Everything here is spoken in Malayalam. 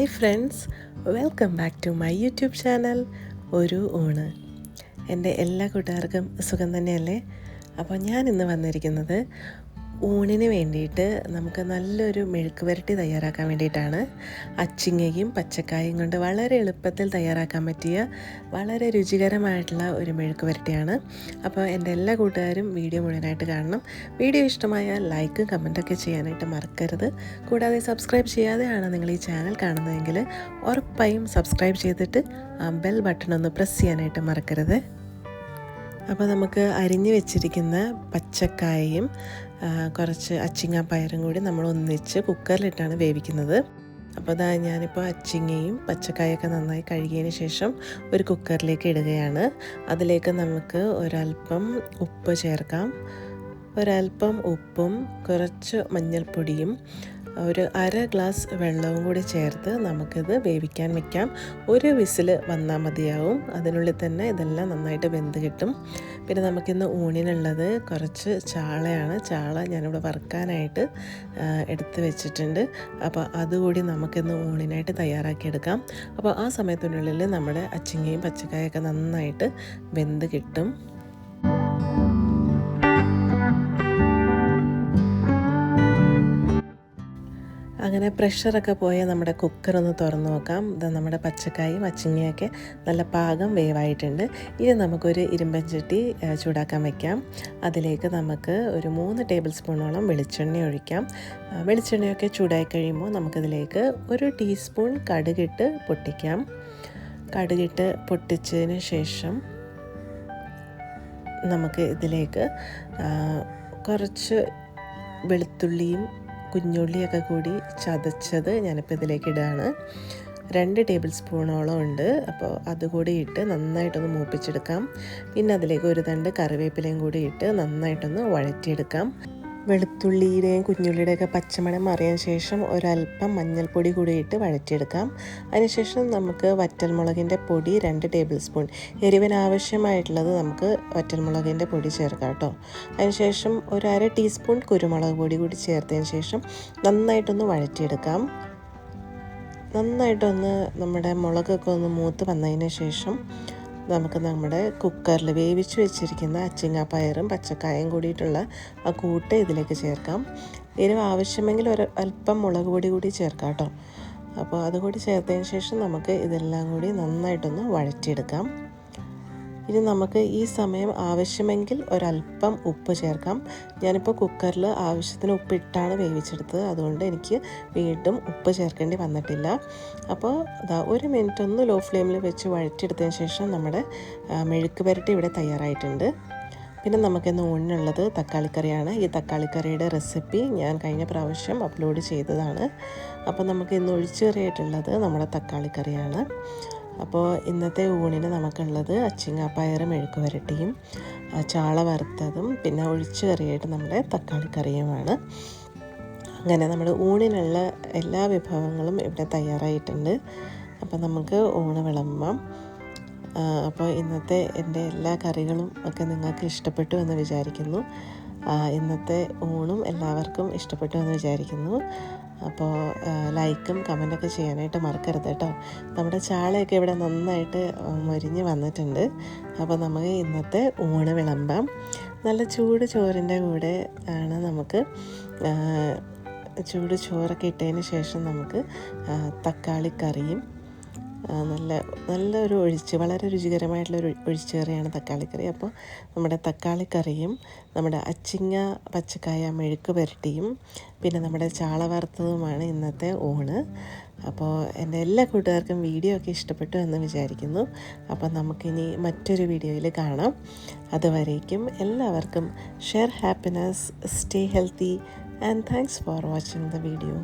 Hi friends, welcome back to my YouTube channel ഒരു ഊണ്. എൻ്റെ എല്ലാ കൂട്ടുകാർക്കും സുഖം തന്നെയല്ലേ? അപ്പോൾ ഞാൻ ഇന്ന് വന്നിരിക്കുന്നത് ഊണിന് വേണ്ടിയിട്ട് നമുക്ക് നല്ലൊരു മെഴുക്ക് പുരട്ടി തയ്യാറാക്കാൻ വേണ്ടിയിട്ടാണ്. അച്ചിങ്ങയും പച്ചക്കായും കൊണ്ട് വളരെ എളുപ്പത്തിൽ തയ്യാറാക്കാൻ പറ്റിയ വളരെ രുചികരമായിട്ടുള്ള ഒരു മെഴുക്ക് പുരട്ടിയാണ്. അപ്പോൾ എൻ്റെ എല്ലാ കൂട്ടുകാരും വീഡിയോ മുഴുവനായിട്ട് കാണണം. വീഡിയോ ഇഷ്ടമായാൽ ലൈക്കും കമൻറ്റൊക്കെ ചെയ്യാനായിട്ട് മറക്കരുത്. കൂടാതെ സബ്സ്ക്രൈബ് ചെയ്യാതെയാണ് നിങ്ങൾ ഈ ചാനൽ കാണുന്നതെങ്കിൽ ഉറപ്പായും സബ്സ്ക്രൈബ് ചെയ്തിട്ട് ആ ബെൽ ബട്ടൺ ഒന്ന് പ്രസ് ചെയ്യാനായിട്ട് മറക്കരുത്. അപ്പോൾ നമുക്ക് അരിഞ്ഞു വെച്ചിരിക്കുന്ന പച്ചക്കായയും കുറച്ച് അച്ചിങ്ങാപ്പയറും കൂടി നമ്മൾ ഒന്നിച്ച് കുക്കറിലിട്ടാണ് വേവിക്കുന്നത്. അപ്പോൾ ഞാനിപ്പോൾ അച്ചിങ്ങയും പച്ചക്കായൊക്കെ നന്നായി കഴുകിയതിന് ശേഷം ഒരു കുക്കറിലേക്ക് ഇടുകയാണ്. അതിലേക്ക് നമുക്ക് ഒരല്പം ഉപ്പ് ചേർക്കാം. ഒരല്പം ഉപ്പും കുറച്ച് മഞ്ഞൾപ്പൊടിയും ഒരു അര ഗ്ലാസ് വെള്ളവും കൂടി ചേർത്ത് നമുക്കിത് വേവിക്കാൻ വയ്ക്കാം. ഒരു വിസിൽ വന്നാൽ മതിയാവും. അതിനുള്ളിൽ തന്നെ ഇതെല്ലാം നന്നായിട്ട് വെന്ത് കിട്ടും. പിന്നെ നമുക്കിന്ന് ഊണിനുള്ളത് കുറച്ച് ചാളയാണ്. ചാള ഞാനിവിടെ വറുക്കാനായിട്ട് എടുത്ത് വെച്ചിട്ടുണ്ട്. അപ്പോൾ അതുകൂടി നമുക്കിന്ന് ഊണിനായിട്ട് തയ്യാറാക്കിയെടുക്കാം. അപ്പോൾ ആ സമയത്തിനുള്ളിൽ നമ്മുടെ അച്ചിങ്ങയും പച്ചക്കായൊക്കെ നന്നായിട്ട് വെന്ത് കിട്ടും. അങ്ങനെ പ്രഷറൊക്കെ പോയ നമ്മുടെ കുക്കറൊന്ന് തുറന്ന് നോക്കാം. ഇത് നമ്മുടെ പച്ചക്കായും അച്ചിങ്ങയൊക്കെ നല്ല പാകം വേവായിട്ടുണ്ട്. ഇനി നമുക്കൊരു ഇരുമ്പൻ ചട്ടി ചൂടാക്കാൻ വയ്ക്കാം. അതിലേക്ക് നമുക്ക് ഒരു 3 ടേബിൾ സ്പൂണോളം വെളിച്ചെണ്ണ ഒഴിക്കാം. വെളിച്ചെണ്ണയൊക്കെ ചൂടായി കഴിയുമ്പോൾ നമുക്കിതിലേക്ക് 1 ടീസ്പൂൺ കടുകിട്ട് പൊട്ടിക്കാം. കടുകിട്ട് പൊട്ടിച്ചതിന് ശേഷം നമുക്ക് ഇതിലേക്ക് കുറച്ച് വെളുത്തുള്ളിയും കുഞ്ഞുള്ളിയൊക്കെ കൂടി ചതച്ചത് ഞാനിപ്പോൾ ഇതിലേക്ക് ഇടുകയാണ്. 2 ടേബിൾ സ്പൂണോളം ഉണ്ട്. അപ്പോൾ അതുകൂടി ഇട്ട് നന്നായിട്ടൊന്ന് മൂപ്പിച്ചെടുക്കാം. പിന്നെ അതിലേക്ക് ഒരു തണ്ട് കറിവേപ്പിലയും കൂടി ഇട്ട് നന്നായിട്ടൊന്ന് വഴറ്റിയെടുക്കാം. വെളുത്തുള്ളിയുടെയും കുഞ്ഞുള്ളിയുടെയൊക്കെ പച്ചമണം മാറിയതിന് ശേഷം ഒരല്പം മഞ്ഞൾപ്പൊടി കൂടി ഇട്ട് വഴറ്റിയെടുക്കാം. അതിനുശേഷം നമുക്ക് വറ്റൽമുളകിൻ്റെ പൊടി 2 ടേബിൾ സ്പൂൺ, എരിവിന് ആവശ്യമായിട്ടുള്ളത് നമുക്ക് വറ്റൽമുളകിൻ്റെ പൊടി ചേർക്കാം കേട്ടോ. അതിനുശേഷം ഒരു അര ടീസ്പൂൺ കുരുമുളക് പൊടി കൂടി ചേർത്തതിന് ശേഷം നന്നായിട്ടൊന്ന് വഴറ്റിയെടുക്കാം. നന്നായിട്ടൊന്ന് നമ്മുടെ മുളകൊക്കെ ഒന്ന് മൂത്ത് വന്നതിന് ശേഷം നമുക്ക് നമ്മുടെ കുക്കറിൽ വേവിച്ച് വെച്ചിരിക്കുന്ന അച്ചിങ്ങാപ്പയറും പച്ചക്കായും കൂടിയിട്ടുള്ള ആ കൂട്ട് ഇതിലേക്ക് ചേർക്കാം. എരിവ് ആവശ്യമെങ്കിൽ അല്പം മുളക് പൊടി കൂടി ചേർക്കാം കേട്ടോ. അപ്പോൾ അതുകൂടി ചേർത്തതിന് ശേഷം നമുക്ക് ഇതെല്ലാം കൂടി നന്നായിട്ടൊന്ന് വഴറ്റിയെടുക്കാം. ഇനി നമുക്ക് ഈ സമയം ആവശ്യമെങ്കിൽ ഒരല്പം ഉപ്പ് ചേർക്കാം. ഞാനിപ്പോൾ കുക്കറിൽ ആവശ്യത്തിന് ഉപ്പിട്ടാണ് വേവിച്ചെടുത്തത്. അതുകൊണ്ട് എനിക്ക് വീണ്ടും ഉപ്പ് ചേർക്കേണ്ടി വന്നിട്ടില്ല. അപ്പോൾ 1 മിനിറ്റ് ഒന്ന് ലോ ഫ്ലെയിമിൽ വെച്ച് വഴറ്റിയെടുത്തതിന് ശേഷം നമ്മുടെ മെഴുക്ക് പുരട്ടി ഇവിടെ തയ്യാറായിട്ടുണ്ട്. പിന്നെ നമുക്കിന്ന് ഊണിനുള്ളത് തക്കാളിക്കറിയാണ്. ഈ തക്കാളിക്കറിയുടെ റെസിപ്പി ഞാൻ കഴിഞ്ഞ പ്രാവശ്യം അപ്ലോഡ് ചെയ്തതാണ്. അപ്പോൾ നമുക്ക് ഇന്ന് ഒഴിച്ചുകറിയായിട്ടുള്ളത് നമ്മുടെ തക്കാളിക്കറിയാണ്. അപ്പോൾ ഇന്നത്തെ ഊണിന് നമുക്കുള്ളത് അച്ചിങ്ങാപ്പയർ മെഴുക്ക് പുരട്ടിയും ചാള വറുത്തതും പിന്നെ ഒഴിച്ചു കറിയായിട്ട് നമ്മുടെ തക്കാളിക്കറിയുമാണ്. അങ്ങനെ നമ്മുടെ ഊണിനുള്ള എല്ലാ വിഭവങ്ങളും ഇവിടെ തയ്യാറായിട്ടുണ്ട്. അപ്പോൾ നമുക്ക് ഊണ് വിളമ്പാം. അപ്പോൾ ഇന്നത്തെ എൻ്റെ എല്ലാ കറികളും ഒക്കെ നിങ്ങൾക്ക് ഇഷ്ടപ്പെട്ടു എന്ന് വിചാരിക്കുന്നു. ഇന്നത്തെ ഊണും എല്ലാവർക്കും ഇഷ്ടപ്പെട്ടു എന്ന് വിചാരിക്കുന്നു. അപ്പോൾ ലൈക്കും കമൻറ്റൊക്കെ ചെയ്യാനായിട്ട് മറക്കരുത് കേട്ടോ. നമ്മുടെ ചാളയൊക്കെ ഇവിടെ നന്നായിട്ട് മൊരിഞ്ഞ് വന്നിട്ടുണ്ട്. അപ്പോൾ നമുക്ക് ഇന്നത്തെ ഊണ് വിളമ്പാം. നല്ല ചൂട് ചോറിൻ്റെ കൂടെ ആണ് നമുക്ക് ചൂട് ചോറൊക്കെ ഇട്ടതിന് ശേഷം നമുക്ക് തക്കാളിക്കറിയും നല്ലൊരു വളരെ രുചികരമായിട്ടുള്ളൊരു ഒഴിച്ചു കറിയാണ് തക്കാളിക്കറി. അപ്പോൾ നമ്മുടെ തക്കാളിക്കറിയും നമ്മുടെ അച്ചിങ്ങ പച്ചക്കായ മെഴുക്ക് പുരട്ടിയും പിന്നെ നമ്മുടെ ചാള വറുത്തതുമാണ് ഇന്നത്തെ ഊണ്. അപ്പോൾ എൻ്റെ എല്ലാ കൂട്ടുകാർക്കും വീഡിയോ ഒക്കെ ഇഷ്ടപ്പെട്ടു എന്ന് വിചാരിക്കുന്നു. അപ്പോൾ നമുക്കിനി മറ്റൊരു വീഡിയോയിൽ കാണാം. അതുവരേക്കും എല്ലാവർക്കും share happiness, stay healthy and thanks for watching the video.